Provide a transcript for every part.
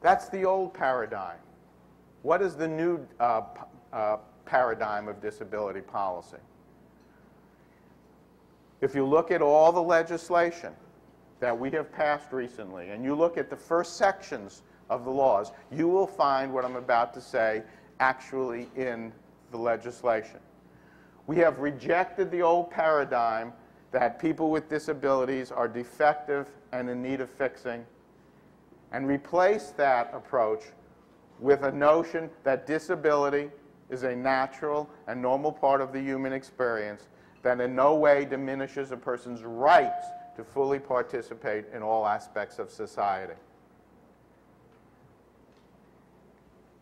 That's the old paradigm. What is the new paradigm of disability policy? If you look at all the legislation that we have passed recently, and you look at the first sections of the laws, you will find what I'm about to say actually in the legislation. We have rejected the old paradigm that people with disabilities are defective and in need of fixing, and replaced that approach with a notion that disability is a natural and normal part of the human experience that in no way diminishes a person's rights to fully participate in all aspects of society.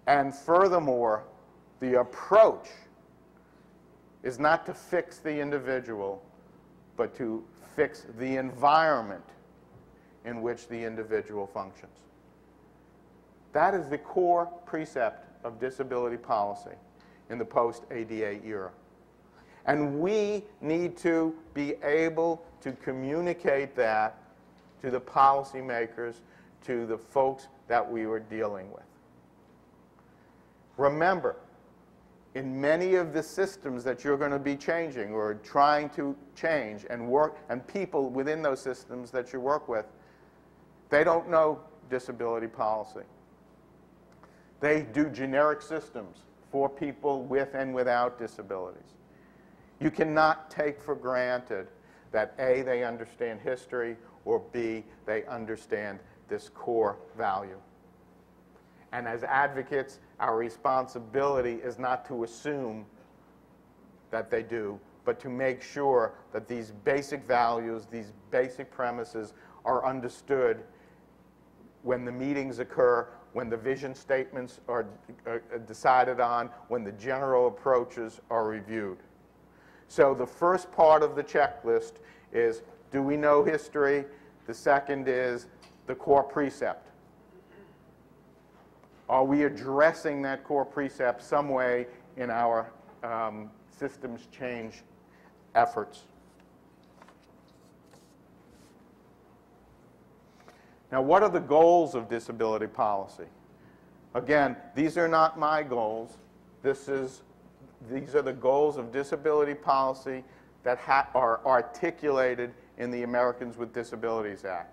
And furthermore, the approach is not to fix the individual, but to fix the environment in which the individual functions. That is the core precept of disability policy in the post-ADA era. And we need to be able to communicate that to the policymakers, to the folks that we were dealing with. Remember, in many of the systems that you're going to be changing or trying to change and work, and people within those systems that you work with, they don't know disability policy. They do generic systems for people with and without disabilities. You cannot take for granted that A, they understand history, or B, they understand this core value. And as advocates, our responsibility is not to assume that they do, but to make sure that these basic values, these basic premises are understood when the meetings occur, when the vision statements are decided on, when the general approaches are reviewed. So the first part of the checklist is, do we know history? The second is the core precept. Are we addressing that core precept some way in our systems change efforts? Now, what are the goals of disability policy? Again, these are not my goals. These are the goals of disability policy that are articulated in the Americans with Disabilities Act.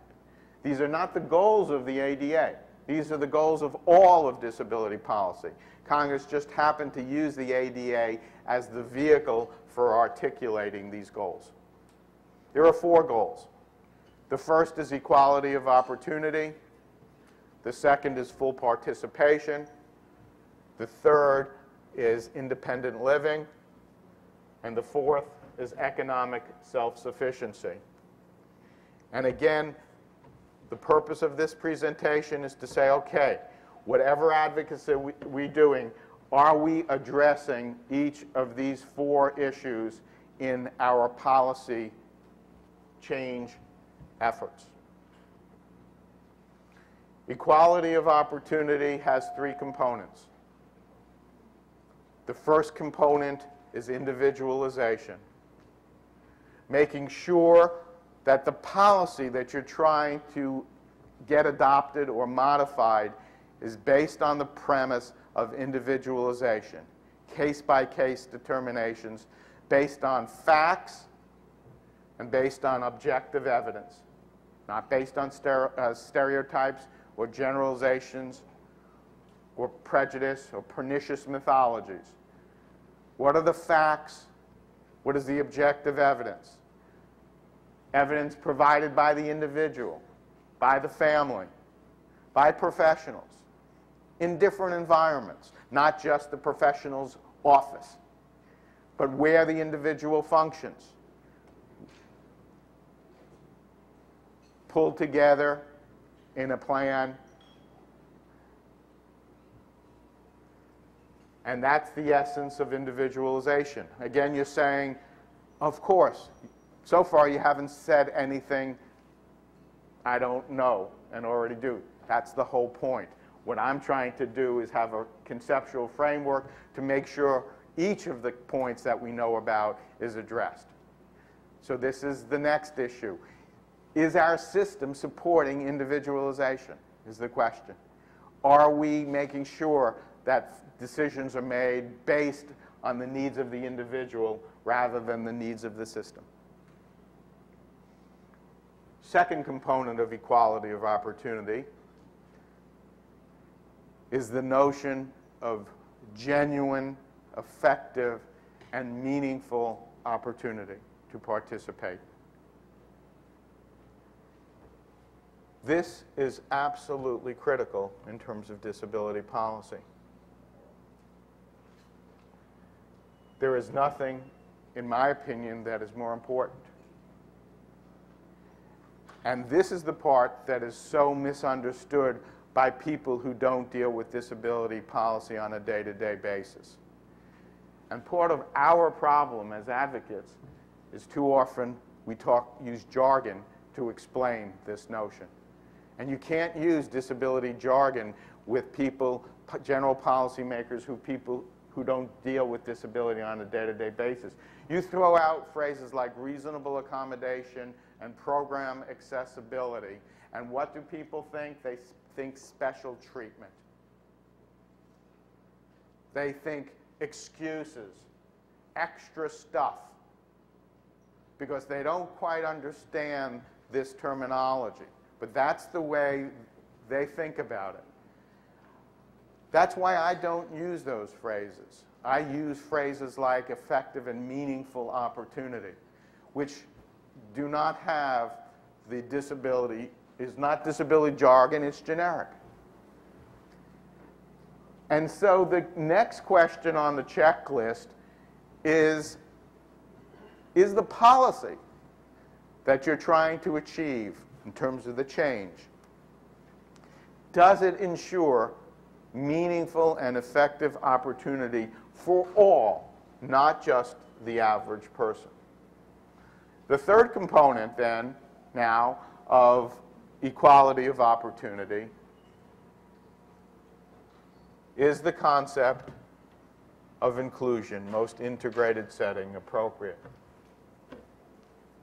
These are not the goals of the ADA. These are the goals of all of disability policy. Congress just happened to use the ADA as the vehicle for articulating these goals. There are 4 goals. The first is equality of opportunity. The second is full participation. The third is independent living. And the fourth is economic self-sufficiency. And again, the purpose of this presentation is to say, okay, whatever advocacy we're doing, are we addressing each of these 4 issues in our policy change efforts? Equality of opportunity has 3 components. The first component is individualization, making sure that the policy that you're trying to get adopted or modified is based on the premise of individualization, case-by-case determinations based on facts and based on objective evidence, not based on stereotypes or generalizations or prejudice or pernicious mythologies. What are the facts? What is the objective evidence? Evidence provided by the individual, by the family, by professionals, in different environments, not just the professional's office, but where the individual functions. Pulled together in a plan. And that's the essence of individualization. Again, you're saying, of course, so far you haven't said anything I don't know and already do. That's the whole point. What I'm trying to do is have a conceptual framework to make sure each of the points that we know about is addressed. So this is the next issue. Is our system supporting individualization, is the question. Are we making sure that decisions are made based on the needs of the individual rather than the needs of the system? Second component of equality of opportunity is the notion of genuine, effective, and meaningful opportunity to participate. This is absolutely critical in terms of disability policy. There is nothing, in my opinion, that is more important. And this is the part that is so misunderstood by people who don't deal with disability policy on a day-to-day basis. And part of our problem as advocates is too often we use jargon to explain this notion. And you can't use disability jargon with people, general policymakers, people who don't deal with disability on a day-to-day basis. You throw out phrases like reasonable accommodation and program accessibility, and what do people think? They think special treatment. They think excuses, extra stuff, because they don't quite understand this terminology. But that's the way they think about it. That's why I don't use those phrases. I use phrases like effective and meaningful opportunity, which do not have the disability, is not disability jargon, it's generic. And so the next question on the checklist is the policy that you're trying to achieve in terms of the change, does it ensure meaningful and effective opportunity for all, not just the average person? The third component then, now, of equality of opportunity is the concept of inclusion, most integrated setting appropriate.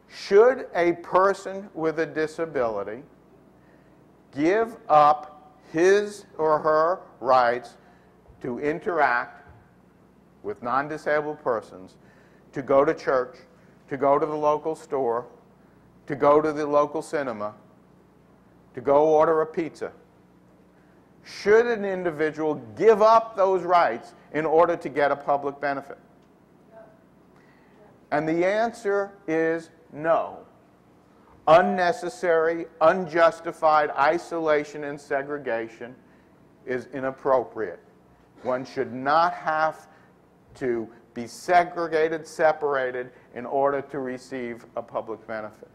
Should a person with a disability give up his or her rights to interact with non-disabled persons, to go to church, to go to the local store, to go to the local cinema, to go order a pizza? Should an individual give up those rights in order to get a public benefit? And the answer is no. Unnecessary, unjustified isolation and segregation is inappropriate. One should not have to be segregated, separated, in order to receive a public benefit.